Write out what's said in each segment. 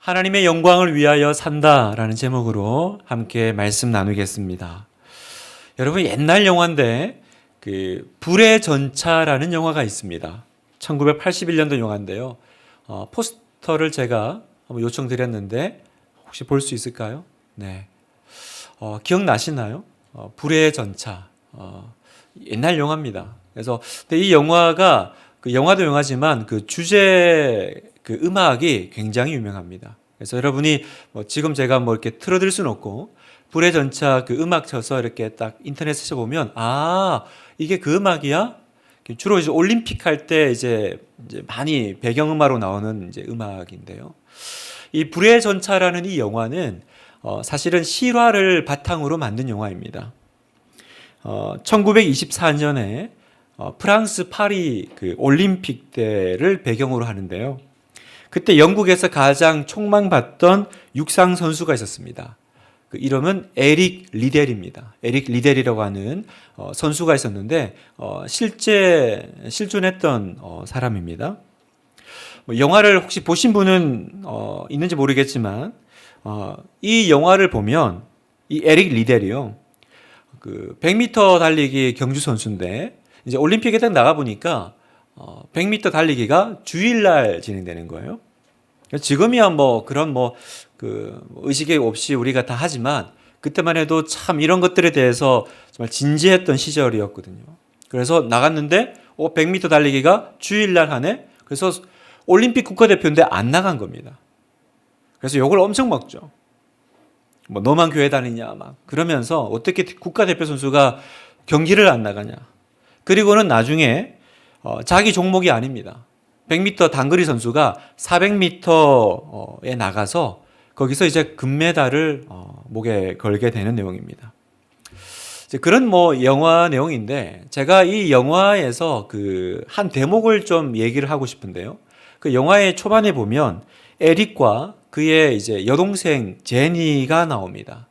하나님의 영광을 위하여 산다라는 제목으로 함께 말씀 나누겠습니다. 여러분, 옛날 영화인데 불의 전차라는 영화가 있습니다. 1981년도 영화인데요. 포스터를 제가 한번 요청드렸는데 혹시 볼 수 있을까요? 네. 기억나시나요? 불의 전차. 옛날 영화입니다. 그래서 근데 이 영화가 영화도 영화지만 주제 음악이 굉장히 유명합니다. 그래서 여러분이 지금 제가 이렇게 틀어드릴 수는 없고 불의 전차 음악 쳐서 이렇게 딱 인터넷에 보면 이게 그 음악이야? 주로 이제 올림픽 할 때 이제 많이 배경음악으로 나오는 이제 음악인데요. 이 불의 전차라는 이 영화는 사실은 실화를 바탕으로 만든 영화입니다. 1924년에 프랑스 파리 올림픽 때를 배경으로 하는데요. 그때 영국에서 가장 촉망받던 육상 선수가 있었습니다. 그 이름은 에릭 리델입니다. 에릭 리델이라고 하는 선수가 있었는데 실제 실존했던 사람입니다. 영화를 혹시 보신 분은 있는지 모르겠지만 이 영화를 보면 이 에릭 리델이요. 100m 달리기 경주 선수인데 이제 올림픽에 딱 나가 보니까 100m 달리기가 주일날 진행되는 거예요. 지금이야 그런 의식이 없이 우리가 다 하지만 그때만 해도 참 이런 것들에 대해서 정말 진지했던 시절이었거든요. 그래서 나갔는데 100m 달리기가 주일날 하네. 그래서 올림픽 국가대표인데 안 나간 겁니다. 그래서 욕을 엄청 먹죠. 너만 교회 다니냐 그러면서 어떻게 국가대표 선수가 경기를 안 나가냐. 그리고는 나중에 자기 종목이 아닙니다. 100m 단거리 선수가 400m에 나가서 거기서 이제 금메달을 목에 걸게 되는 내용입니다. 그런 영화 내용인데 제가 이 영화에서 한 대목을 좀 얘기를 하고 싶은데요. 그 영화의 초반에 보면 에릭과 그의 이제 여동생 제니가 나옵니다.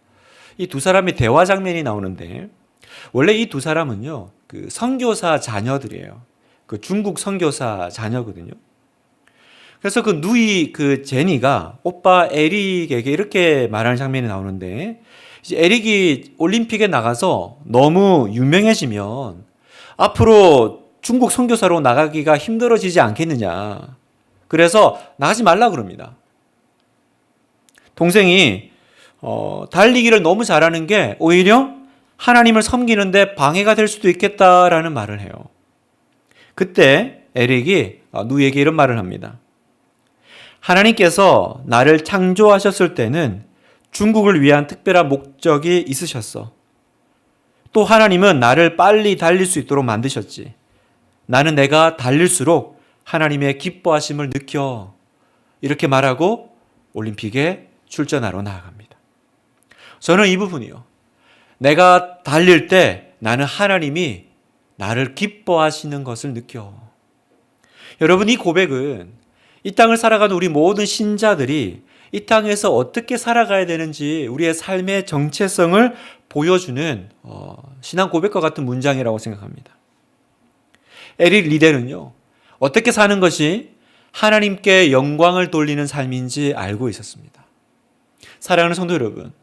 이 두 사람의 대화 장면이 나오는데 원래 이 두 사람은요. 선교사 자녀들이에요. 중국 선교사 자녀거든요. 그래서 누이 제니가 오빠 에릭에게 이렇게 말하는 장면이 나오는데 이제 에릭이 올림픽에 나가서 너무 유명해지면 앞으로 중국 선교사로 나가기가 힘들어지지 않겠느냐. 그래서 나가지 말라 그럽니다. 동생이 달리기를 너무 잘하는 게 오히려 하나님을 섬기는데 방해가 될 수도 있겠다라는 말을 해요. 그때 에릭이 누이에게 이런 말을 합니다. 하나님께서 나를 창조하셨을 때는 중국을 위한 특별한 목적이 있으셨어. 또 하나님은 나를 빨리 달릴 수 있도록 만드셨지. 나는 내가 달릴수록 하나님의 기뻐하심을 느껴. 이렇게 말하고 올림픽에 출전하러 나아갑니다. 저는 이 부분이요. 내가 달릴 때 나는 하나님이 나를 기뻐하시는 것을 느껴. 여러분, 이 고백은 이 땅을 살아가는 우리 모든 신자들이 이 땅에서 어떻게 살아가야 되는지 우리의 삶의 정체성을 보여주는 신앙 고백과 같은 문장이라고 생각합니다. 에릭 리델은요. 어떻게 사는 것이 하나님께 영광을 돌리는 삶인지 알고 있었습니다. 사랑하는 성도 여러분,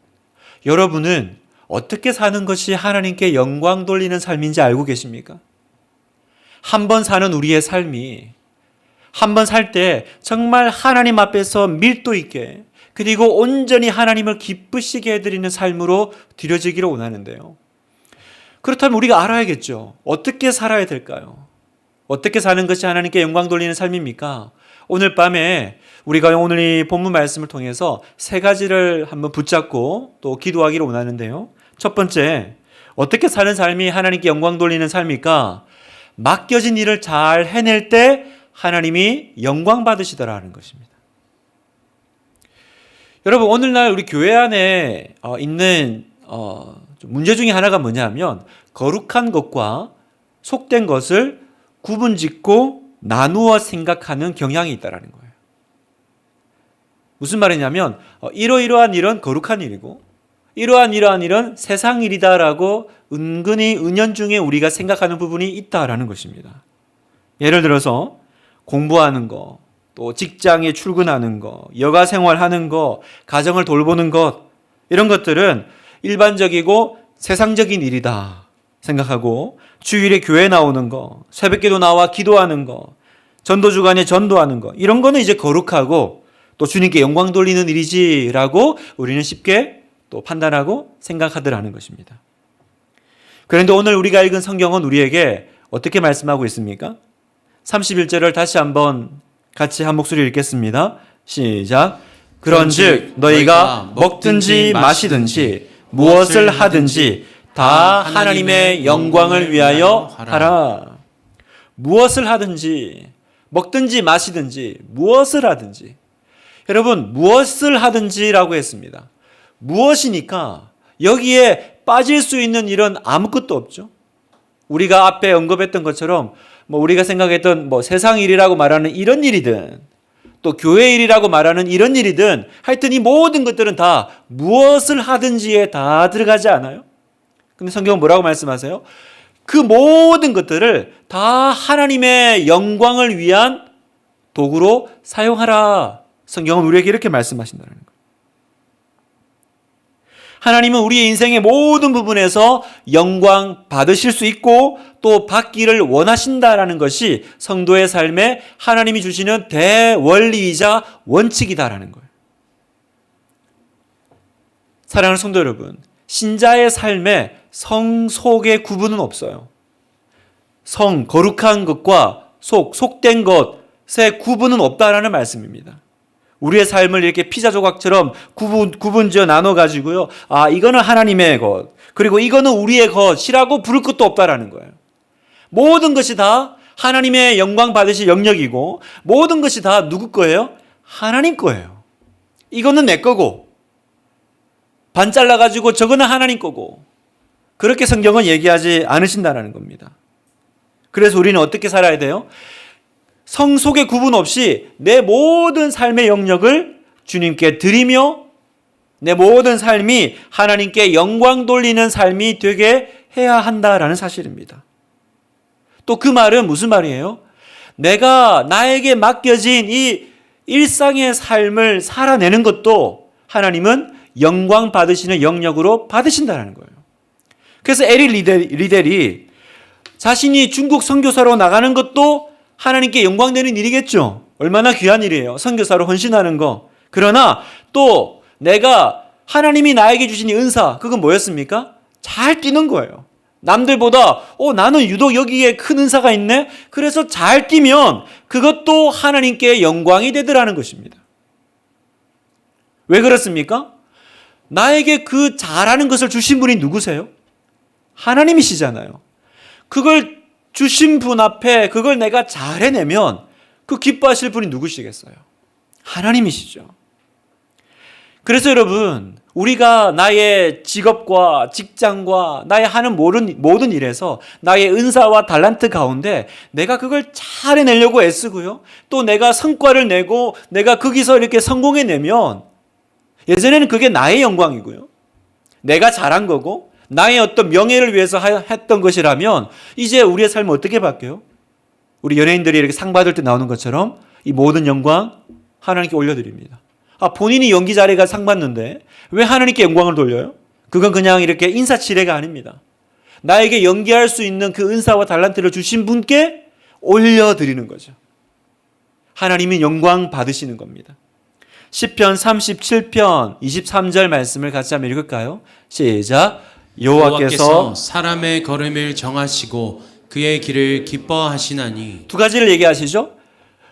여러분은 어떻게 사는 것이 하나님께 영광 돌리는 삶인지 알고 계십니까? 한 번 사는 우리의 삶이 한 번 살 때 정말 하나님 앞에서 밀도 있게 그리고 온전히 하나님을 기쁘시게 해드리는 삶으로 드려지기를 원하는데요. 그렇다면 우리가 알아야겠죠. 어떻게 살아야 될까요? 어떻게 사는 것이 하나님께 영광 돌리는 삶입니까? 오늘 밤에 우리가 오늘 이 본문 말씀을 통해서 세 가지를 한번 붙잡고 또 기도하기를 원하는데요. 첫 번째, 어떻게 사는 삶이 하나님께 영광 돌리는 삶일까? 맡겨진 일을 잘 해낼 때 하나님이 영광 받으시더라는 것입니다. 여러분, 오늘날 우리 교회 안에 있는 문제 중에 하나가 뭐냐면 거룩한 것과 속된 것을 구분짓고 나누어 생각하는 경향이 있다는 거예요. 무슨 말이냐면 이러이러한 일은 거룩한 일이고 이러한 일은 세상 일이다라고 은근히 은연중에 우리가 생각하는 부분이 있다라는 것입니다. 예를 들어서 공부하는 거, 또 직장에 출근하는 거, 여가 생활하는 거, 가정을 돌보는 것, 이런 것들은 일반적이고 세상적인 일이다 생각하고, 주일에 교회 나오는 거, 새벽기도 나와 기도하는 거, 전도주간에 전도하는 거, 이런 거는 이제 거룩하고 또 주님께 영광 돌리는 일이지라고 우리는 쉽게 또 판단하고 생각하더라는 것입니다. 그런데 오늘 우리가 읽은 성경은 우리에게 어떻게 말씀하고 있습니까? 31절을 다시 한번 같이 한 목소리 읽겠습니다. 시작. 그런즉 너희가 먹든지 마시든지 무엇을 하든지 다 하나님의 영광을 위하여 하라. 무엇을 하든지, 먹든지 마시든지, 무엇을 하든지. 여러분, 무엇을 하든지라고 했습니다. 무엇이니까 여기에 빠질 수 있는 일은 아무것도 없죠. 우리가 앞에 언급했던 것처럼 우리가 생각했던 세상 일이라고 말하는 이런 일이든 또 교회 일이라고 말하는 이런 일이든 하여튼 이 모든 것들은 다 무엇을 하든지에 다 들어가지 않아요? 근데 성경은 뭐라고 말씀하세요? 그 모든 것들을 다 하나님의 영광을 위한 도구로 사용하라. 성경은 우리에게 이렇게 말씀하신다는 거예요. 하나님은 우리의 인생의 모든 부분에서 영광 받으실 수 있고 또 받기를 원하신다라는 것이 성도의 삶에 하나님이 주시는 대원리이자 원칙이다라는 거예요. 사랑하는 성도 여러분, 신자의 삶에 성, 속의 구분은 없어요. 성, 거룩한 것과 속, 속된 것의 구분은 없다라는 말씀입니다. 우리의 삶을 이렇게 피자 조각처럼 구분지어 나눠가지고요. 이거는 하나님의 것, 그리고 이거는 우리의 것이라고 부를 것도 없다라는 거예요. 모든 것이 다 하나님의 영광 받으실 영역이고 모든 것이 다 누구 거예요? 하나님 거예요. 이거는 내 거고 반 잘라가지고 저거는 하나님 거고 그렇게 성경은 얘기하지 않으신다는 겁니다. 그래서 우리는 어떻게 살아야 돼요? 성속의 구분 없이 내 모든 삶의 영역을 주님께 드리며 내 모든 삶이 하나님께 영광 돌리는 삶이 되게 해야 한다라는 사실입니다. 또 그 말은 무슨 말이에요? 내가 나에게 맡겨진 이 일상의 삶을 살아내는 것도 하나님은 영광 받으시는 영역으로 받으신다는 거예요. 그래서 에릭 리델이 자신이 중국 선교사로 나가는 것도 하나님께 영광되는 일이겠죠. 얼마나 귀한 일이에요. 선교사로 헌신하는 거. 그러나 또 내가 하나님이 나에게 주신 이 은사, 그건 뭐였습니까? 잘 뛰는 거예요. 남들보다 나는 유독 여기에 큰 은사가 있네. 그래서 잘 뛰면 그것도 하나님께 영광이 되더라는 것입니다. 왜 그렇습니까? 나에게 그 잘하는 것을 주신 분이 누구세요? 하나님이시잖아요. 그걸 주신 분 앞에 그걸 내가 잘 해내면 그 기뻐하실 분이 누구시겠어요? 하나님이시죠. 그래서 여러분, 우리가 나의 직업과 직장과 나의 하는 모든 일에서 나의 은사와 달란트 가운데 내가 그걸 잘 해내려고 애쓰고요. 또 내가 성과를 내고 내가 거기서 이렇게 성공해내면 예전에는 그게 나의 영광이고요. 내가 잘한 거고 나의 어떤 명예를 위해서 했던 것이라면 이제 우리의 삶은 어떻게 바뀌어요? 우리 연예인들이 이렇게 상 받을 때 나오는 것처럼 이 모든 영광 하나님께 올려드립니다. 본인이 연기 잘해가 상 받는데 왜 하나님께 영광을 돌려요? 그건 그냥 이렇게 인사치레가 아닙니다. 나에게 연기할 수 있는 그 은사와 달란트를 주신 분께 올려드리는 거죠. 하나님이 영광 받으시는 겁니다. 시편 37편 23절 말씀을 같이 한번 읽을까요? 시작. 여호와께서 사람의 걸음을 정하시고 그의 길을 기뻐하시나니. 두 가지를 얘기하시죠.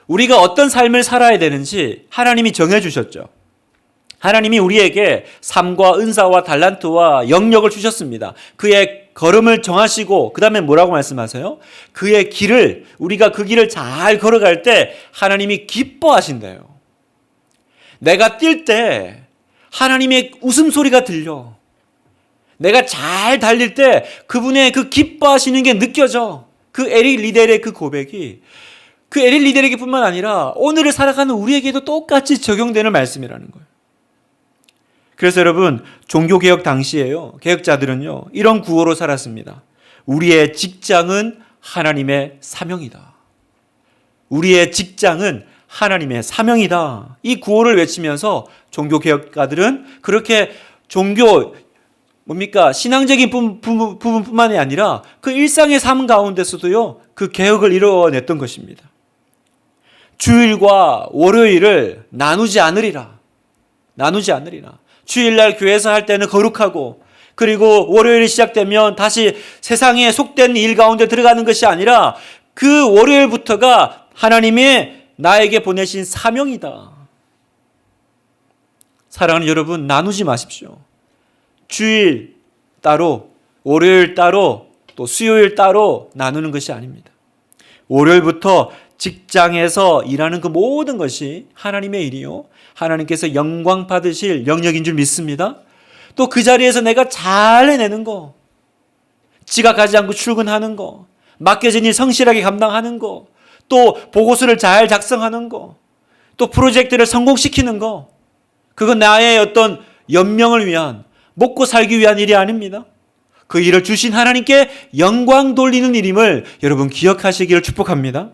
우리가 어떤 삶을 살아야 되는지 하나님이 정해주셨죠. 하나님이 우리에게 삶과 은사와 달란트와 영역을 주셨습니다. 그의 걸음을 정하시고 그 다음에 뭐라고 말씀하세요? 그의 길을, 우리가 그 길을 잘 걸어갈 때 하나님이 기뻐하신대요. 내가 뛸 때 하나님의 웃음소리가 들려. 내가 잘 달릴 때 그분의 그 기뻐하시는 게 느껴져. 그 에릭 리델의 그 고백이 그 에릭 리델에게 뿐만 아니라 오늘을 살아가는 우리에게도 똑같이 적용되는 말씀이라는 거예요. 그래서 여러분, 종교개혁 당시에요, 개혁자들은요 이런 구호로 살았습니다. 우리의 직장은 하나님의 사명이다. 우리의 직장은 하나님의 사명이다. 이 구호를 외치면서 종교개혁가들은 그렇게 종교 신앙적인 부분뿐만이 아니라 그 일상의 삶 가운데서도요, 그 개혁을 이루어냈던 것입니다. 주일과 월요일을 나누지 않으리라. 주일날 교회에서 할 때는 거룩하고, 그리고 월요일이 시작되면 다시 세상에 속된 일 가운데 들어가는 것이 아니라 그 월요일부터가 하나님의 나에게 보내신 사명이다. 사랑하는 여러분, 나누지 마십시오. 주일 따로, 월요일 따로, 또 수요일 따로 나누는 것이 아닙니다. 월요일부터 직장에서 일하는 그 모든 것이 하나님의 일이요, 하나님께서 영광 받으실 영역인 줄 믿습니다. 또 그 자리에서 내가 잘 해내는 거, 지각하지 않고 출근하는 거, 맡겨진 일 성실하게 감당하는 거, 또 보고서를 잘 작성하는 거, 또 프로젝트를 성공시키는 거, 그건 나의 어떤 연명을 위한, 먹고 살기 위한 일이 아닙니다. 그 일을 주신 하나님께 영광 돌리는 일임을 여러분 기억하시기를 축복합니다.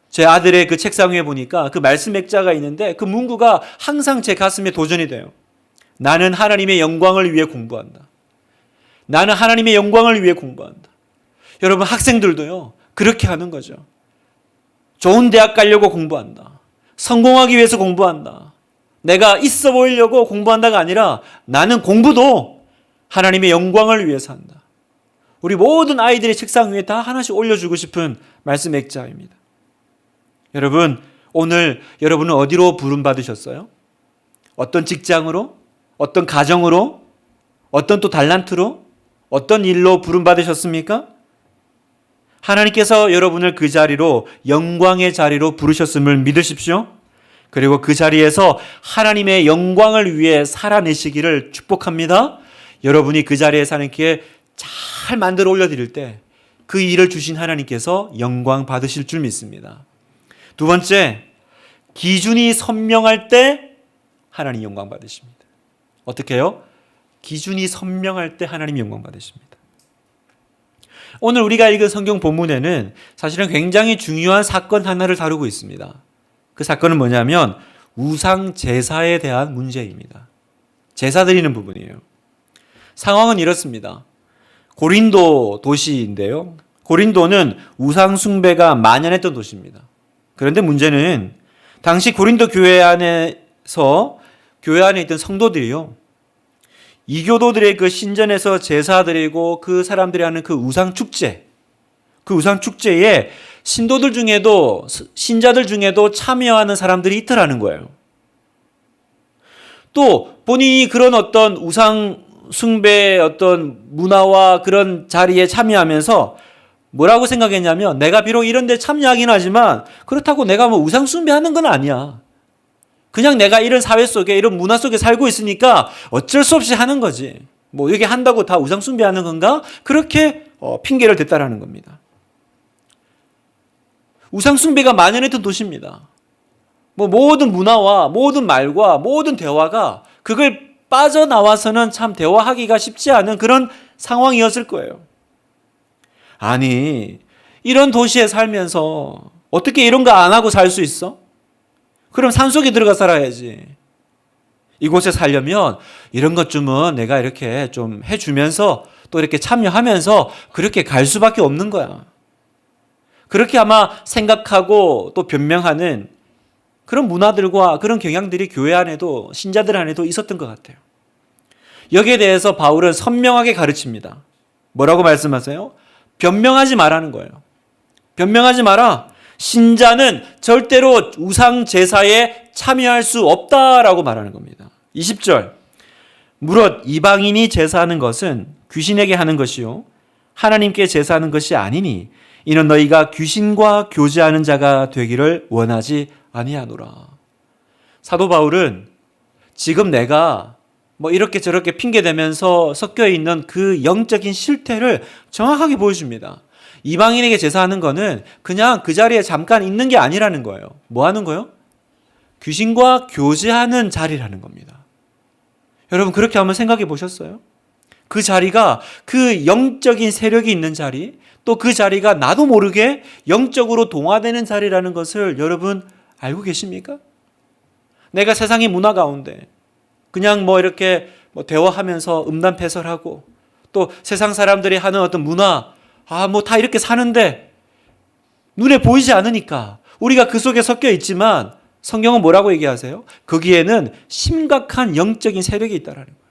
제 아들의 그 책상 위에 보니까 그 말씀 액자가 있는데 그 문구가 항상 제 가슴에 도전이 돼요. 나는 하나님의 영광을 위해 공부한다. 나는 하나님의 영광을 위해 공부한다. 여러분, 학생들도요, 그렇게 하는 거죠. 좋은 대학 가려고 공부한다. 성공하기 위해서 공부한다. 내가 있어 보이려고 공부한다가 아니라 나는 공부도 하나님의 영광을 위해서 한다. 우리 모든 아이들의 책상 위에 다 하나씩 올려주고 싶은 말씀 액자입니다. 여러분, 오늘 여러분은 어디로 부름받으셨어요? 어떤 직장으로? 어떤 가정으로? 어떤 또 달란트로? 어떤 일로 부름받으셨습니까? 하나님께서 여러분을 그 자리로, 영광의 자리로 부르셨음을 믿으십시오. 그리고 그 자리에서 하나님의 영광을 위해 살아내시기를 축복합니다. 여러분이 그 자리에서 하나님께 잘 만들어 올려드릴 때 그 일을 주신 하나님께서 영광 받으실 줄 믿습니다. 두 번째, 기준이 선명할 때 하나님 영광 받으십니다. 어떻게 해요? 기준이 선명할 때 하나님 영광 받으십니다. 오늘 우리가 읽은 성경 본문에는 사실은 굉장히 중요한 사건 하나를 다루고 있습니다. 그 사건은 뭐냐면 우상 제사에 대한 문제입니다. 제사 드리는 부분이에요. 상황은 이렇습니다. 고린도 도시인데요. 고린도는 우상 숭배가 만연했던 도시입니다. 그런데 문제는 당시 고린도 교회 안에서 교회 안에 있던 성도들이요, 이교도들의 그 신전에서 제사 드리고 그 사람들이 하는 그 우상 축제, 그 우상 축제에 신도들 중에도, 신자들 중에도 참여하는 사람들이 있더라는 거예요. 또 본인이 그런 어떤 우상 숭배의 어떤 문화와 그런 자리에 참여하면서 뭐라고 생각했냐면, 내가 비록 이런 데 참여하긴 하지만 그렇다고 내가 뭐 우상 숭배하는 건 아니야. 그냥 내가 이런 사회 속에, 이런 문화 속에 살고 있으니까 어쩔 수 없이 하는 거지. 뭐 이게 한다고 다 우상 숭배하는 건가? 그렇게 핑계를 댔다라는 겁니다. 우상 숭배가 만연했던 도시입니다. 뭐 모든 문화와 모든 말과 모든 대화가 그걸 빠져나와서는 참 대화하기가 쉽지 않은 그런 상황이었을 거예요. 아니, 이런 도시에 살면서 어떻게 이런 거 안 하고 살 수 있어? 그럼 산속에 들어가 살아야지. 이곳에 살려면 이런 것쯤은 내가 이렇게 좀 해주면서 또 이렇게 참여하면서 그렇게 갈 수밖에 없는 거야. 그렇게 아마 생각하고 또 변명하는 그런 문화들과 그런 경향들이 교회 안에도, 신자들 안에도 있었던 것 같아요. 여기에 대해서 바울은 선명하게 가르칩니다. 뭐라고 말씀하세요? 변명하지 말라는 거예요. 변명하지 마라. 신자는 절대로 우상 제사에 참여할 수 없다라고 말하는 겁니다. 20절. 무릇 이방인이 제사하는 것은 귀신에게 하는 것이요 하나님께 제사하는 것이 아니니 이는 너희가 귀신과 교제하는 자가 되기를 원하지 아니하노라. 사도 바울은 지금 내가 뭐 이렇게 저렇게 핑계대면서 섞여 있는 그 영적인 실태를 정확하게 보여줍니다. 이방인에게 제사하는 거는 그냥 그 자리에 잠깐 있는 게 아니라는 거예요. 뭐 하는 거예요? 귀신과 교제하는 자리라는 겁니다. 여러분, 그렇게 한번 생각해 보셨어요? 그 자리가 그 영적인 세력이 있는 자리, 또 그 자리가 나도 모르게 영적으로 동화되는 자리라는 것을 여러분 알고 계십니까? 내가 세상의 문화 가운데 그냥 이렇게 대화하면서 음담패설하고 또 세상 사람들이 하는 어떤 문화, 다 이렇게 사는데 눈에 보이지 않으니까 우리가 그 속에 섞여 있지만 성경은 뭐라고 얘기하세요? 거기에는 심각한 영적인 세력이 있다라는 거예요.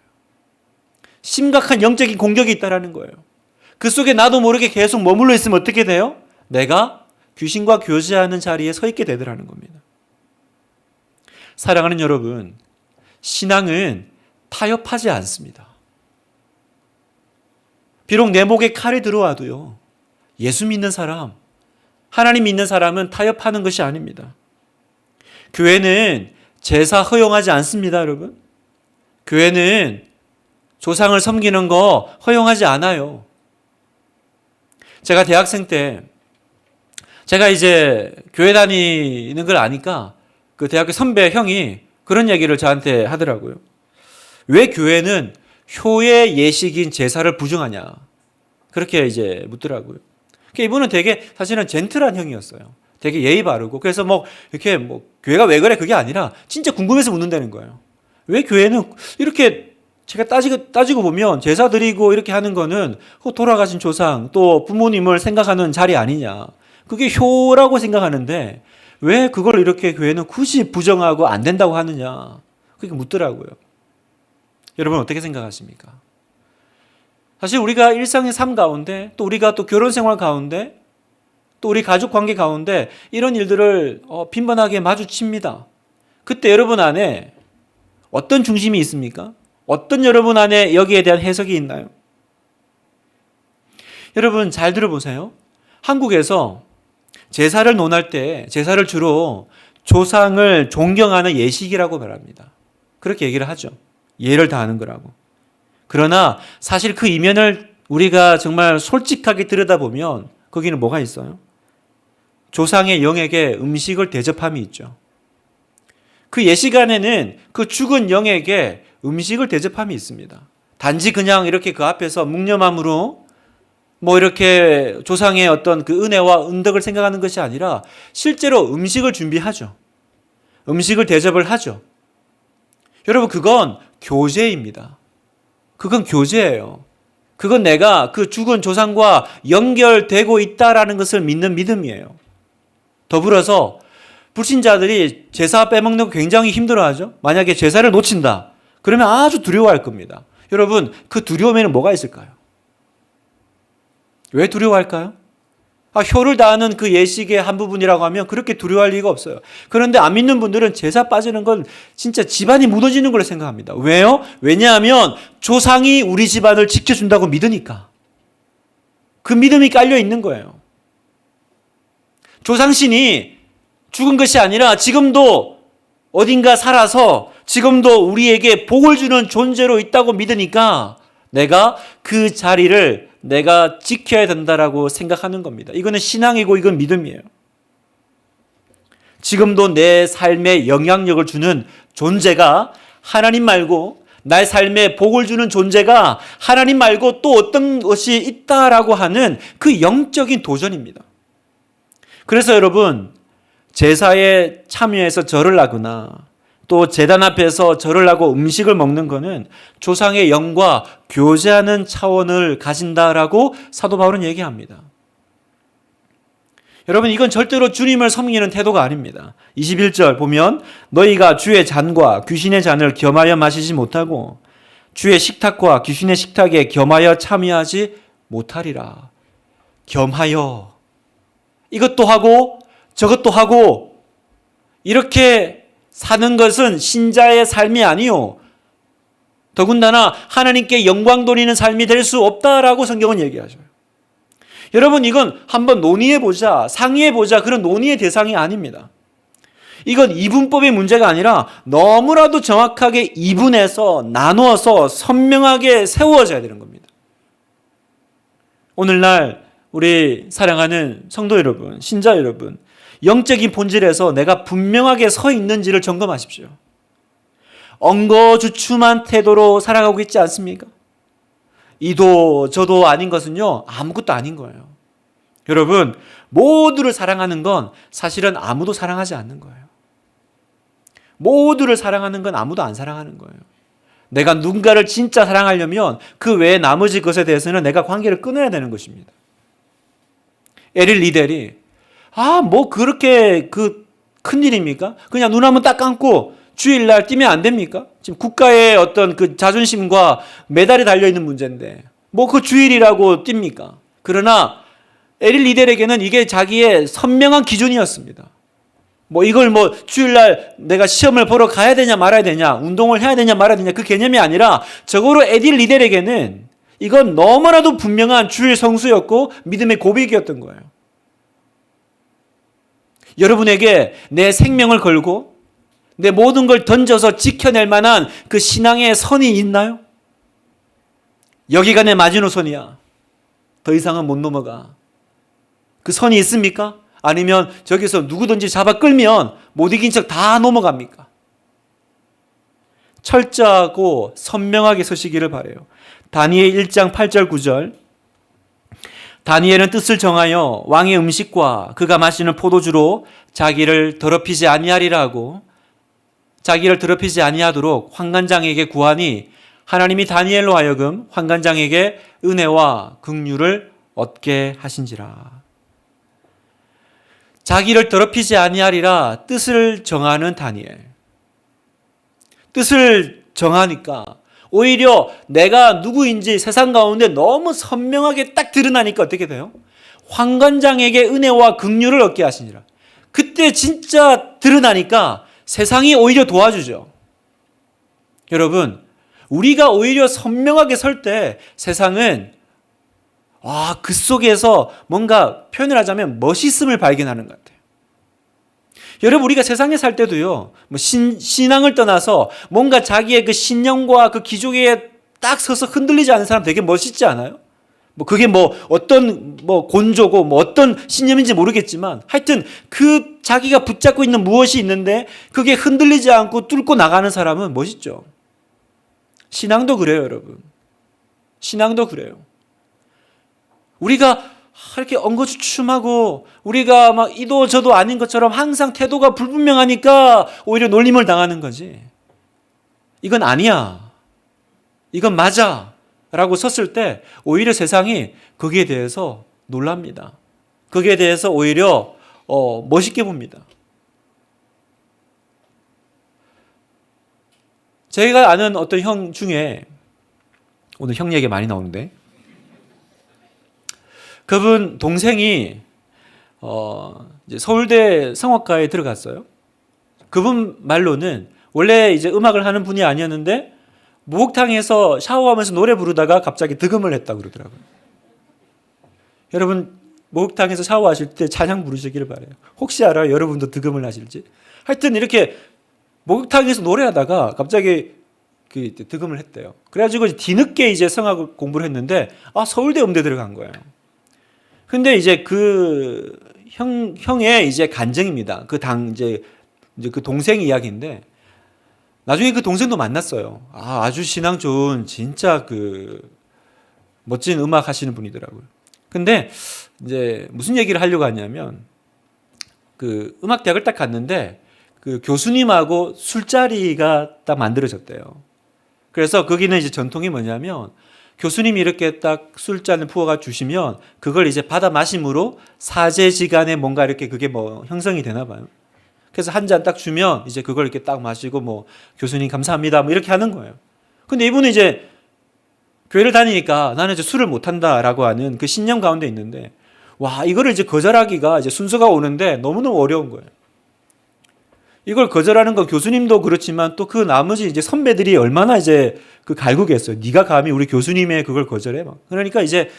심각한 영적인 공격이 있다라는 거예요. 그 속에 나도 모르게 계속 머물러 있으면 어떻게 돼요? 내가 귀신과 교제하는 자리에 서 있게 되더라는 겁니다. 사랑하는 여러분, 신앙은 타협하지 않습니다. 비록 내 목에 칼이 들어와도요, 예수 믿는 사람, 하나님 믿는 사람은 타협하는 것이 아닙니다. 교회는 제사 허용하지 않습니다, 여러분. 교회는 조상을 섬기는 거 허용하지 않아요. 제가 대학생 때, 제가 이제 교회 다니는 걸 아니까 그 대학교 선배 형이 그런 얘기를 저한테 하더라고요. 왜 교회는 효의 예식인 제사를 부정하냐. 그렇게 이제 묻더라고요. 이분은 되게 사실은 젠틀한 형이었어요. 되게 예의 바르고. 그래서 이렇게 교회가 왜 그래? 그게 아니라 진짜 궁금해서 묻는다는 거예요. 왜 교회는 이렇게 제가 따지고 보면 제사 드리고 이렇게 하는 거는 돌아가신 조상 또 부모님을 생각하는 자리 아니냐. 그게 효라고 생각하는데 왜 그걸 이렇게 교회는 굳이 부정하고 안 된다고 하느냐. 그렇게 묻더라고요. 여러분 어떻게 생각하십니까? 사실 우리가 일상의 삶 가운데 또 우리가 또 결혼 생활 가운데 또 우리 가족 관계 가운데 이런 일들을 빈번하게 마주칩니다. 그때 여러분 안에 어떤 중심이 있습니까? 어떤 여러분 안에 여기에 대한 해석이 있나요? 여러분 잘 들어보세요. 한국에서 제사를 논할 때 제사를 주로 조상을 존경하는 예식이라고 말합니다. 그렇게 얘기를 하죠. 예를 다하는 거라고. 그러나 사실 그 이면을 우리가 정말 솔직하게 들여다보면 거기는 뭐가 있어요? 조상의 영에게 음식을 대접함이 있죠. 그 예식 안에는 그 죽은 영에게 음식을 대접함이 있습니다. 단지 그냥 이렇게 그 앞에서 묵념함으로 이렇게 조상의 어떤 그 은혜와 은덕을 생각하는 것이 아니라 실제로 음식을 준비하죠. 음식을 대접을 하죠. 여러분 그건 교제입니다. 그건 교제예요. 그건 내가 그 죽은 조상과 연결되고 있다라는 것을 믿는 믿음이에요. 더불어서 불신자들이 제사 빼먹는 거 굉장히 힘들어하죠. 만약에 제사를 놓친다. 그러면 아주 두려워할 겁니다. 여러분 그 두려움에는 뭐가 있을까요? 왜 두려워할까요? 효를 다하는 그 예식의 한 부분이라고 하면 그렇게 두려워할 리가 없어요. 그런데 안 믿는 분들은 제사 빠지는 건 진짜 집안이 무너지는 걸로 생각합니다. 왜요? 왜냐하면 조상이 우리 집안을 지켜준다고 믿으니까. 그 믿음이 깔려 있는 거예요. 조상신이 죽은 것이 아니라 지금도 어딘가 살아서 지금도 우리에게 복을 주는 존재로 있다고 믿으니까 내가 그 자리를 내가 지켜야 된다라고 생각하는 겁니다. 이거는 신앙이고 이건 믿음이에요. 지금도 내 삶에 영향력을 주는 존재가 하나님 말고 나의 삶에 복을 주는 존재가 하나님 말고 또 어떤 것이 있다라고 하는 그 영적인 도전입니다. 그래서 여러분 제사에 참여해서 절을 하거나 또 제단 앞에서 절을 하고 음식을 먹는 것은 조상의 영과 교제하는 차원을 가진다라고 사도 바울은 얘기합니다. 여러분 이건 절대로 주님을 섬기는 태도가 아닙니다. 21절 보면 너희가 주의 잔과 귀신의 잔을 겸하여 마시지 못하고 주의 식탁과 귀신의 식탁에 겸하여 참여하지 못하리라. 겸하여 이것도 하고 저것도 하고 이렇게 사는 것은 신자의 삶이 아니요. 더군다나 하나님께 영광 돌리는 삶이 될 수 없다라고 성경은 얘기하죠. 여러분 이건 한번 논의해보자, 상의해보자 그런 논의의 대상이 아닙니다. 이건 이분법의 문제가 아니라 너무나도 정확하게 이분해서 나누어서 선명하게 세워져야 되는 겁니다. 오늘날 우리 사랑하는 성도 여러분, 신자 여러분, 영적인 본질에서 내가 분명하게 서 있는지를 점검하십시오. 엉거주춤한 태도로 살아가고 있지 않습니까? 이도 저도 아닌 것은요 아무것도 아닌 거예요. 여러분 모두를 사랑하는 건 사실은 아무도 사랑하지 않는 거예요. 모두를 사랑하는 건 아무도 안 사랑하는 거예요. 내가 누군가를 진짜 사랑하려면 그 외에 나머지 것에 대해서는 내가 관계를 끊어야 되는 것입니다. 에릴 리델이 뭐 그렇게 큰일입니까? 그냥 눈 한번 딱 감고 주일날 뛰면 안 됩니까? 지금 국가의 어떤 그 자존심과 메달이 달려있는 문제인데 뭐 그 주일이라고 뜁니까? 그러나 에릴 리델에게는 이게 자기의 선명한 기준이었습니다. 뭐 이걸 뭐 주일날 내가 시험을 보러 가야 되냐 말아야 되냐, 운동을 해야 되냐 말아야 되냐 그 개념이 아니라 적어도 에릴 리델에게는 이건 너무나도 분명한 주일 성수였고 믿음의 고백이었던 거예요. 여러분에게 내 생명을 걸고 내 모든 걸 던져서 지켜낼 만한 그 신앙의 선이 있나요? 여기가 내 마지노선이야. 더 이상은 못 넘어가. 그 선이 있습니까? 아니면 저기서 누구든지 잡아 끌면 못 이긴 척 다 넘어갑니까? 철저하고 선명하게 서시기를 바라요. 다니엘 1장 8절 9절 다니엘은 뜻을 정하여 왕의 음식과 그가 마시는 포도주로 자기를 더럽히지 아니하리라고 자기를 더럽히지 아니하도록 환관장에게 구하니 하나님이 다니엘로 하여금 환관장에게 은혜와 긍휼을 얻게 하신지라. 자기를 더럽히지 아니하리라 뜻을 정하는 다니엘. 뜻을 정하니까 오히려 내가 누구인지 세상 가운데 너무 선명하게 딱 드러나니까 어떻게 돼요? 환관장에게 은혜와 긍휼을 얻게 하시니라. 그때 진짜 드러나니까 세상이 오히려 도와주죠. 여러분, 우리가 오히려 선명하게 설 때 세상은 그 속에서 뭔가 표현을 하자면 멋있음을 발견하는 것 같아요. 여러분, 우리가 세상에 살 때도요, 뭐 신앙을 떠나서 뭔가 자기의 그 신념과 그 기조에 딱 서서 흔들리지 않는 사람 되게 멋있지 않아요? 뭐 그게 뭐 어떤 뭐 곤조고 뭐 어떤 신념인지 모르겠지만 하여튼 그 자기가 붙잡고 있는 무엇이 있는데 그게 흔들리지 않고 뚫고 나가는 사람은 멋있죠. 신앙도 그래요, 여러분. 신앙도 그래요. 우리가 이렇게 엉거주춤하고 우리가 막 이도 저도 아닌 것처럼 항상 태도가 불분명하니까 오히려 놀림을 당하는 거지. 이건 아니야. 이건 맞아. 라고 섰을 때 오히려 세상이 거기에 대해서 놀랍니다. 거기에 대해서 오히려 멋있게 봅니다. 제가 아는 어떤 형 중에 오늘 형 얘기 많이 나오는데 그분 동생이 이제 서울대 성악과에 들어갔어요. 그분 말로는 원래 이제 음악을 하는 분이 아니었는데 목욕탕에서 샤워하면서 노래 부르다가 갑자기 득음을 했다고 그러더라고요. 여러분 목욕탕에서 샤워하실 때 찬양 부르시기를 바라요. 혹시 알아요? 여러분도 득음을 하실지. 하여튼 이렇게 목욕탕에서 노래하다가 갑자기 그 득음을 했대요. 그래가지고 뒤늦게 이제 성악 공부를 했는데 서울대 음대 들어간 거예요. 근데 이제 그 형의 이제 간증입니다. 이제 그 동생 이야기인데 나중에 그 동생도 만났어요. 아주 신앙 좋은 진짜 그 멋진 음악 하시는 분이더라고요. 근데 이제 무슨 얘기를 하려고 하냐면 그 음악대학을 딱 갔는데 그 교수님하고 술자리가 딱 만들어졌대요. 그래서 거기는 이제 전통이 뭐냐면 교수님이 이렇게 딱 술잔을 부어가 주시면 그걸 이제 받아 마심으로 사제지간에 뭔가 이렇게 그게 뭐 형성이 되나 봐요. 그래서 한 잔 딱 주면 이제 그걸 이렇게 딱 마시고 뭐 교수님 감사합니다 뭐 이렇게 하는 거예요. 근데 이분은 이제 교회를 다니니까 나는 이제 술을 못 한다라고 하는 그 신념 가운데 있는데 이거를 이제 거절하기가 이제 순서가 오는데 너무너무 어려운 거예요. 이걸 거절하는 건 교수님도 그렇지만 또 그 나머지 이제 선배들이 얼마나 이제 그 갈구겠어요. 네가 감히 우리 교수님의 그걸 거절해? 막. 그러니까 이제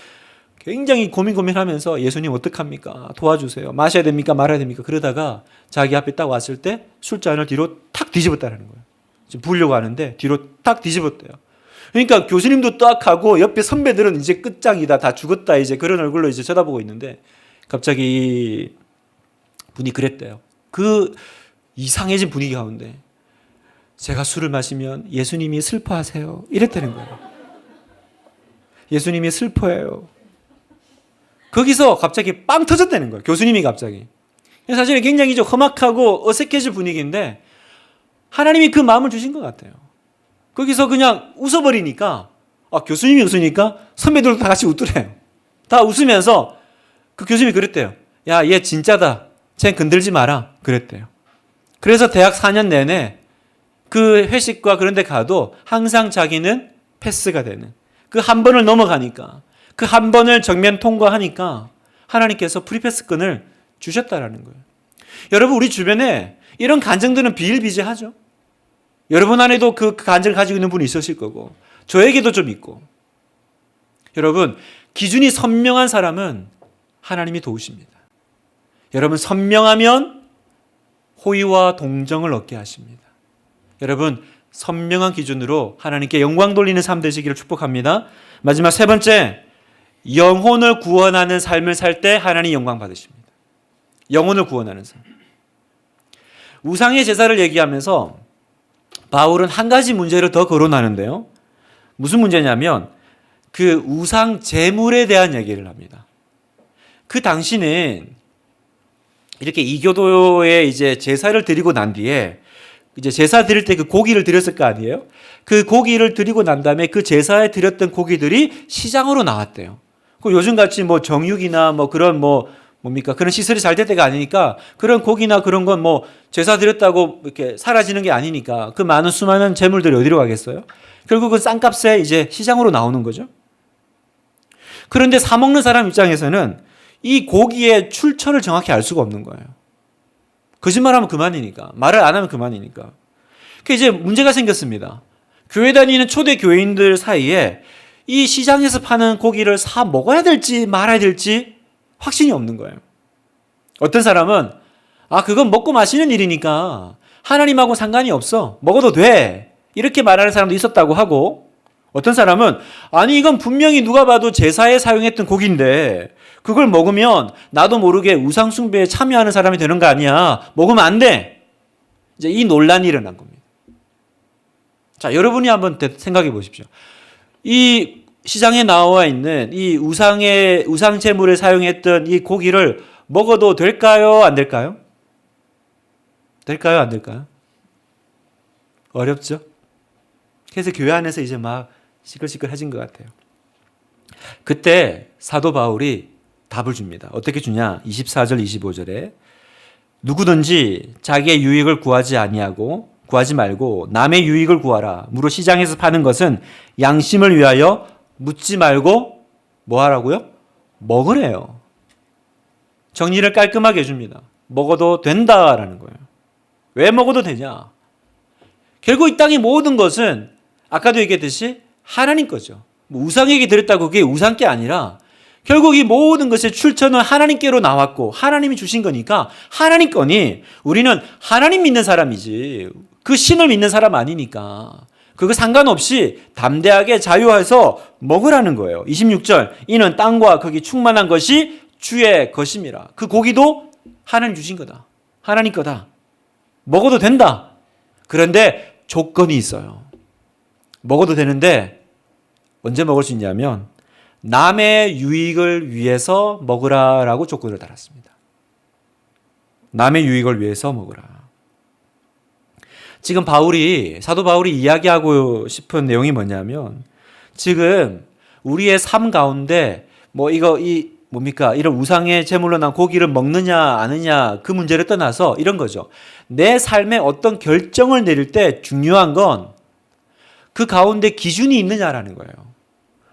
굉장히 고민하면서 예수님 어떡합니까? 도와주세요. 마셔야 됩니까? 말아야 됩니까? 그러다가 자기 앞에 딱 왔을 때 술잔을 뒤로 탁 뒤집었다는 거예요. 지금 부으려고 하는데 뒤로 탁 뒤집었대요. 그러니까 교수님도 딱 하고 옆에 선배들은 이제 끝장이다. 다 죽었다. 이제 그런 얼굴로 이제 쳐다보고 있는데 갑자기 분이 그랬대요. 그 이상해진 분위기 가운데 제가 술을 마시면 예수님이 슬퍼하세요. 이랬다는 거예요. 예수님이 슬퍼해요. 거기서 갑자기 빵 터졌다는 거예요. 교수님이 갑자기. 사실 굉장히 좀 험악하고 어색해질 분위기인데 하나님이 그 마음을 주신 것 같아요. 거기서 그냥 웃어버리니까 교수님이 웃으니까 선배들도 다 같이 웃더래요. 다 웃으면서 그 교수님이 그랬대요. 야, 얘 진짜다. 쟤 건들지 마라. 그랬대요. 그래서 대학 4년 내내 그 회식과 그런 데 가도 항상 자기는 패스가 되는, 그 한 번을 넘어가니까, 그 한 번을 정면 통과하니까 하나님께서 프리패스권을 주셨다라는 거예요. 여러분, 우리 주변에 이런 간증들은 비일비재하죠. 여러분 안에도 그 간증을 가지고 있는 분이 있으실 거고 저에게도 좀 있고. 여러분, 기준이 선명한 사람은 하나님이 도우십니다. 여러분, 선명하면 호의와 동정을 얻게 하십니다. 여러분, 선명한 기준으로 하나님께 영광 돌리는 삶 되시기를 축복합니다. 마지막 세 번째, 영혼을 구원하는 삶을 살 때 하나님 영광 받으십니다. 영혼을 구원하는 삶. 우상의 제사를 얘기하면서 바울은 한 가지 문제를 더 거론하는데요. 무슨 문제냐면 그 우상 제물에 대한 얘기를 합니다. 그 당시는 이렇게 이교도에 이제 제사를 드리고 난 뒤에 이제 제사 드릴 때 그 고기를 드렸을 거 아니에요? 그 고기를 드리고 난 다음에 그 제사에 드렸던 고기들이 시장으로 나왔대요. 그 요즘 같이 뭐 정육이나 뭐 그런 뭡니까? 그런 시설이 잘 될 때가 아니니까 그런 고기나 그런 건 뭐 제사 드렸다고 이렇게 사라지는 게 아니니까 그 많은 수많은 재물들이 어디로 가겠어요? 결국은 싼 값에 이제 시장으로 나오는 거죠. 그런데 사 먹는 사람 입장에서는 이 고기의 출처를 정확히 알 수가 없는 거예요. 거짓말하면 그만이니까. 말을 안 하면 그만이니까. 그 이제 문제가 생겼습니다. 교회 다니는 초대 교인들 사이에 이 시장에서 파는 고기를 사 먹어야 될지 말아야 될지 확신이 없는 거예요. 어떤 사람은 그건 먹고 마시는 일이니까 하나님하고 상관이 없어. 먹어도 돼. 이렇게 말하는 사람도 있었다고 하고, 어떤 사람은 이건 분명히 누가 봐도 제사에 사용했던 고기인데 그걸 먹으면 나도 모르게 우상 숭배에 참여하는 사람이 되는 거 아니야. 먹으면 안 돼. 이제 이 논란이 일어난 겁니다. 자, 여러분이 한번 생각해 보십시오. 이 시장에 나와 있는 이 우상 제물에 사용했던 이 고기를 먹어도 될까요? 안 될까요? 될까요? 안 될까요? 어렵죠? 그래서 교회 안에서 이제 막 시끌시끌해진 것 같아요. 그때 사도 바울이 답을 줍니다. 어떻게 주냐? 24절 25절에 누구든지 자기의 유익을 구하지 말고 남의 유익을 구하라. 무릇 시장에서 파는 것은 양심을 위하여 묻지 말고 뭐 하라고요? 먹으래요. 정리를 깔끔하게 해줍니다. 먹어도 된다라는 거예요. 왜 먹어도 되냐? 결국 이 땅의 모든 것은 아까도 얘기했듯이 하나님 거죠. 우상에게 드렸다고 그게 우상 게 아니라 결국 이 모든 것의 출처는 하나님께로 나왔고 하나님이 주신 거니까 하나님 거니 우리는 하나님 믿는 사람이지 그 신을 믿는 사람 아니니까 그거 상관없이 담대하게 자유해서 먹으라는 거예요. 26절 이는 땅과 거기 충만한 것이 주의 것임이라. 그 고기도 하나님 주신 거다. 하나님 거다. 먹어도 된다. 그런데 조건이 있어요. 먹어도 되는데 언제 먹을 수 있냐면 남의 유익을 위해서 먹으라라고 조건을 달았습니다. 남의 유익을 위해서 먹으라. 지금 사도 바울이 이야기하고 싶은 내용이 뭐냐면 지금 우리의 삶 가운데 이런 우상의 제물로 난 고기를 먹느냐 아느냐 그 문제를 떠나서 이런 거죠. 내 삶에 어떤 결정을 내릴 때 중요한 건 그 가운데 기준이 있느냐라는 거예요.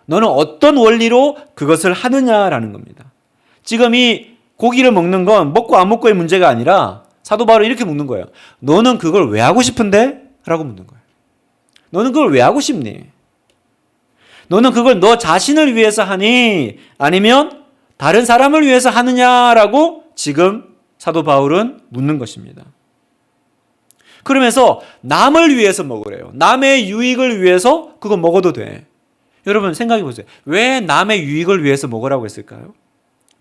너는 어떤 원리로 그것을 하느냐라는 겁니다. 지금 이 고기를 먹는 건 먹고 안 먹고의 문제가 아니라 사도 바울은 이렇게 묻는 거예요. 너는 그걸 왜 하고 싶은데? 라고 묻는 거예요. 너는 그걸 왜 하고 싶니? 너는 그걸 너 자신을 위해서 하니? 아니면 다른 사람을 위해서 하느냐라고 지금 사도 바울은 묻는 것입니다. 그러면서 남을 위해서 먹으래요. 남의 유익을 위해서 그거 먹어도 돼. 여러분 생각해 보세요. 왜 남의 유익을 위해서 먹으라고 했을까요?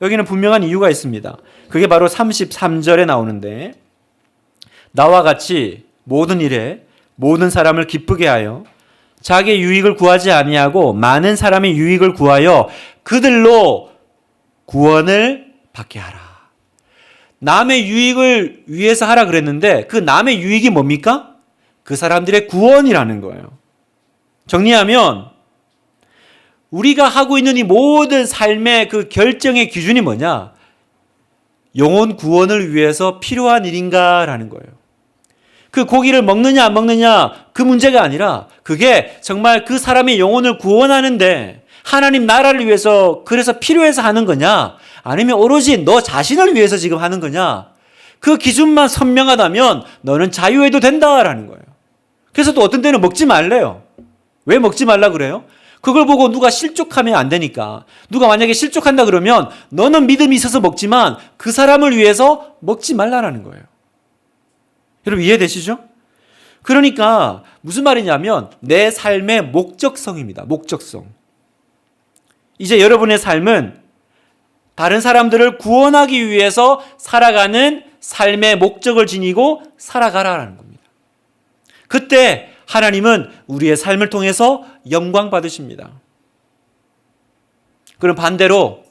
여기는 분명한 이유가 있습니다. 그게 바로 33절에 나오는데 나와 같이 모든 일에 모든 사람을 기쁘게 하여 자기의 유익을 구하지 아니하고 많은 사람의 유익을 구하여 그들로 구원을 받게 하라. 남의 유익을 위해서 하라 그랬는데 그 남의 유익이 뭡니까? 그 사람들의 구원이라는 거예요. 정리하면 우리가 하고 있는 이 모든 삶의 그 결정의 기준이 뭐냐? 영혼 구원을 위해서 필요한 일인가라는 거예요. 그 고기를 먹느냐 안 먹느냐 그 문제가 아니라 그게 정말 그 사람의 영혼을 구원하는데 하나님 나라를 위해서 그래서 필요해서 하는 거냐 아니면 오로지 너 자신을 위해서 지금 하는 거냐 그 기준만 선명하다면 너는 자유해도 된다라는 거예요. 그래서 또 어떤 때는 먹지 말래요. 왜 먹지 말라 그래요? 그걸 보고 누가 실족하면 안 되니까. 누가 만약에 실족한다 그러면 너는 믿음이 있어서 먹지만 그 사람을 위해서 먹지 말라라는 거예요. 여러분 이해되시죠? 그러니까 무슨 말이냐면 내 삶의 목적성입니다. 목적성. 이제 여러분의 삶은 다른 사람들을 구원하기 위해서 살아가는 삶의 목적을 지니고 살아가라라는 겁니다. 그때 하나님은 우리의 삶을 통해서 영광 받으십니다. 그럼 반대로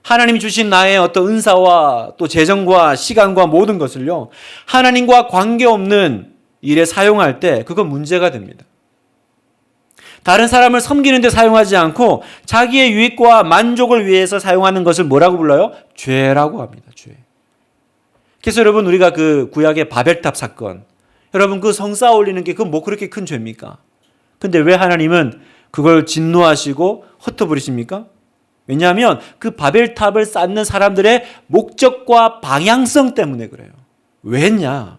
하나님이 주신 나의 어떤 은사와 또 재정과 시간과 모든 것을요, 하나님과 관계없는 일에 사용할 때 그건 문제가 됩니다. 다른 사람을 섬기는 데 사용하지 않고 자기의 유익과 만족을 위해서 사용하는 것을 뭐라고 불러요? 죄라고 합니다. 죄. 그래서 여러분 우리가 그 구약의 바벨탑 사건, 여러분 그 성사 올리는 게 그건 뭐 그렇게 큰 죄입니까? 근데 왜 하나님은 그걸 진노하시고 흩어버리십니까? 왜냐하면 그 바벨탑을 쌓는 사람들의 목적과 방향성 때문에 그래요. 왜 했냐?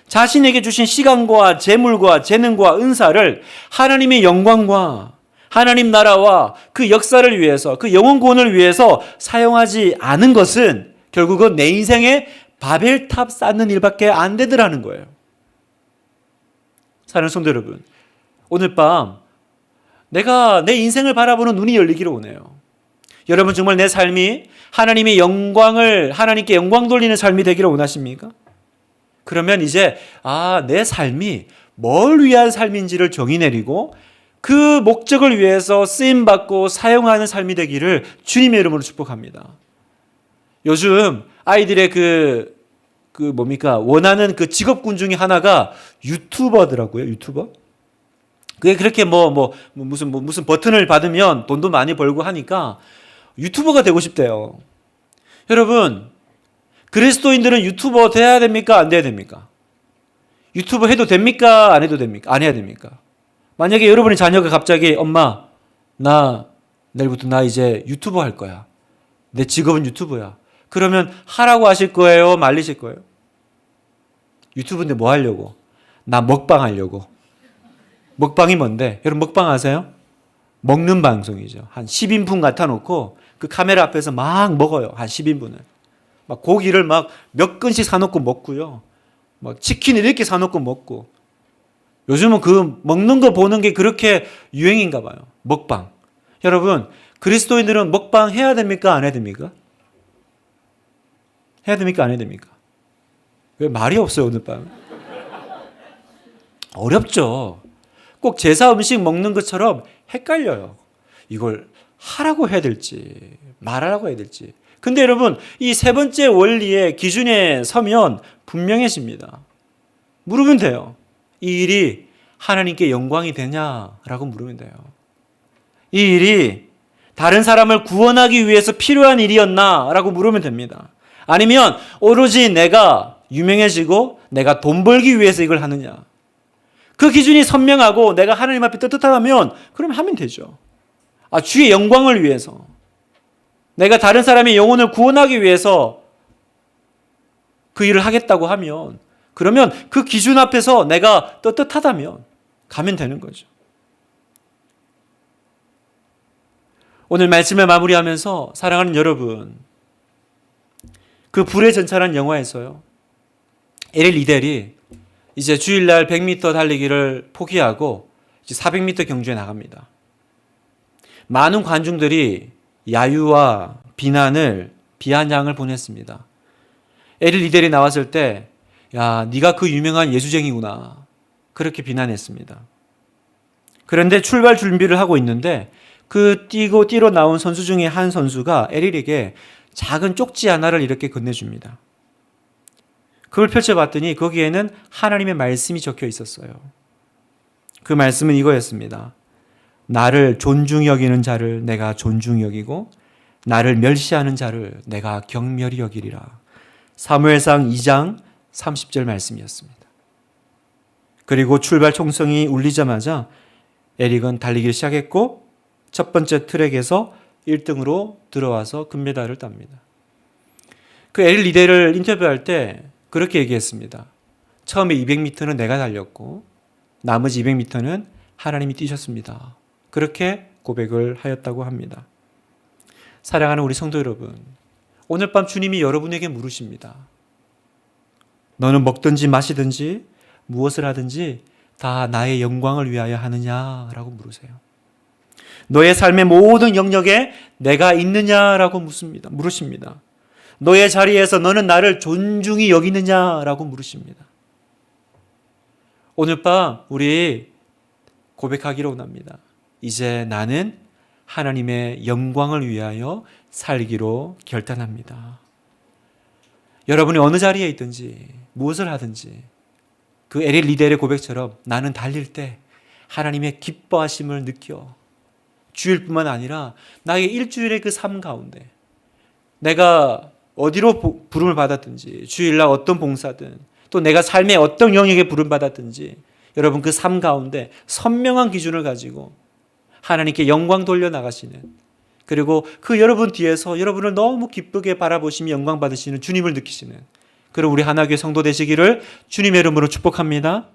자신에게 주신 시간과 재물과 재능과 은사를 하나님의 영광과 하나님 나라와 그 역사를 위해서 그 영혼 구원을 위해서 사용하지 않은 것은 결국은 내 인생의 바벨탑 쌓는 일밖에 안 되더라는 거예요. 사랑하는 성도 여러분, 오늘 밤 내가 내 인생을 바라보는 눈이 열리기를 원해요. 여러분 정말 내 삶이 하나님의 영광을 하나님께 영광 돌리는 삶이 되기를 원하십니까? 그러면 이제 내 삶이 뭘 위한 삶인지를 정의 내리고 그 목적을 위해서 쓰임받고 사용하는 삶이 되기를 주님의 이름으로 축복합니다. 요즘 아이들의 원하는 그 직업군 중에 하나가 유튜버더라고요. 유튜버. 그게 그렇게 무슨 버튼을 받으면 돈도 많이 벌고 하니까 유튜버가 되고 싶대요. 여러분, 그리스도인들은 유튜버 돼야 됩니까? 안 돼야 됩니까? 유튜버 해도 됩니까? 안 해도 됩니까? 안 해야 됩니까? 만약에 여러분의 자녀가 갑자기 엄마, 내일부터 나 이제 유튜버 할 거야. 내 직업은 유튜버야. 그러면 하라고 하실 거예요? 말리실 거예요? 유튜브인데 뭐 하려고? 나 먹방 하려고. 먹방이 뭔데? 여러분 먹방 아세요? 먹는 방송이죠. 한 10인분 갖다 놓고 그 카메라 앞에서 막 먹어요. 한 10인분을. 막 고기를 막 몇 근씩 사놓고 먹고요. 막 치킨을 이렇게 사놓고 먹고. 요즘은 그 먹는 거 보는 게 그렇게 유행인가 봐요. 먹방. 여러분, 그리스도인들은 먹방 해야 됩니까? 안 해야 됩니까? 해야 됩니까? 안 해야 됩니까? 왜 말이 없어요, 오늘 밤? 어렵죠. 꼭 제사 음식 먹는 것처럼 헷갈려요. 이걸 하라고 해야 될지, 말하라고 해야 될지. 근데 여러분, 이 세 번째 원리의 기준에 서면 분명해집니다. 물으면 돼요. 이 일이 하나님께 영광이 되냐라고 물으면 돼요. 이 일이 다른 사람을 구원하기 위해서 필요한 일이었나라고 물으면 됩니다. 아니면 오로지 내가 유명해지고 내가 돈 벌기 위해서 이걸 하느냐. 그 기준이 선명하고 내가 하나님 앞에 떳떳하다면 그럼 하면 되죠. 주의 영광을 위해서 내가 다른 사람의 영혼을 구원하기 위해서 그 일을 하겠다고 하면 그러면 그 기준 앞에서 내가 떳떳하다면 가면 되는 거죠. 오늘 말씀을 마무리하면서 사랑하는 여러분, 그 불의 전차라는 영화에서요, 에릴 리델이 이제 주일날 100m 달리기를 포기하고 이제 400m 경주에 나갑니다. 많은 관중들이 야유와 비난을 비아냥을 보냈습니다. 에릴 리델이 나왔을 때, 야, 네가 그 유명한 예수쟁이구나, 그렇게 비난했습니다. 그런데 출발 준비를 하고 있는데 그 뛰러 나온 선수 중에 한 선수가 에릴에게 작은 쪽지 하나를 이렇게 건네줍니다. 그걸 펼쳐봤더니 거기에는 하나님의 말씀이 적혀 있었어요. 그 말씀은 이거였습니다. 나를 존중히 여기는 자를 내가 존중히 여기고 나를 멸시하는 자를 내가 경멸히 여기리라. 사무엘상 2장 30절 말씀이었습니다. 그리고 출발 총성이 울리자마자 에릭은 달리기를 시작했고 첫 번째 트랙에서 1등으로 들어와서 금메달을 땁니다. 그 에릭 리데를 인터뷰할 때 그렇게 얘기했습니다. 처음에 200m는 내가 달렸고 나머지 200m는 하나님이 뛰셨습니다. 그렇게 고백을 하였다고 합니다. 사랑하는 우리 성도 여러분, 오늘 밤 주님이 여러분에게 물으십니다. 너는 먹든지 마시든지 무엇을 하든지 다 나의 영광을 위하여 하느냐라고 물으세요. 너의 삶의 모든 영역에 내가 있느냐라고 물으십니다. 너의 자리에서 너는 나를 존중히 여기느냐라고 물으십니다. 오늘 밤 우리 고백하기로 원합니다. 이제 나는 하나님의 영광을 위하여 살기로 결단합니다. 여러분이 어느 자리에 있든지 무엇을 하든지 그 에릭 리델의 고백처럼 나는 달릴 때 하나님의 기뻐하심을 느껴 주일뿐만 아니라 나의 일주일의 그 삶 가운데 내가 어디로 부름을 받았든지 주일날 어떤 봉사든 또 내가 삶의 어떤 영역에 부름 받았든지 여러분 그 삶 가운데 선명한 기준을 가지고 하나님께 영광 돌려나가시는 그리고 그 여러분 뒤에서 여러분을 너무 기쁘게 바라보시며 영광 받으시는 주님을 느끼시는 그런 우리 하나교회 성도 되시기를 주님의 이름으로 축복합니다.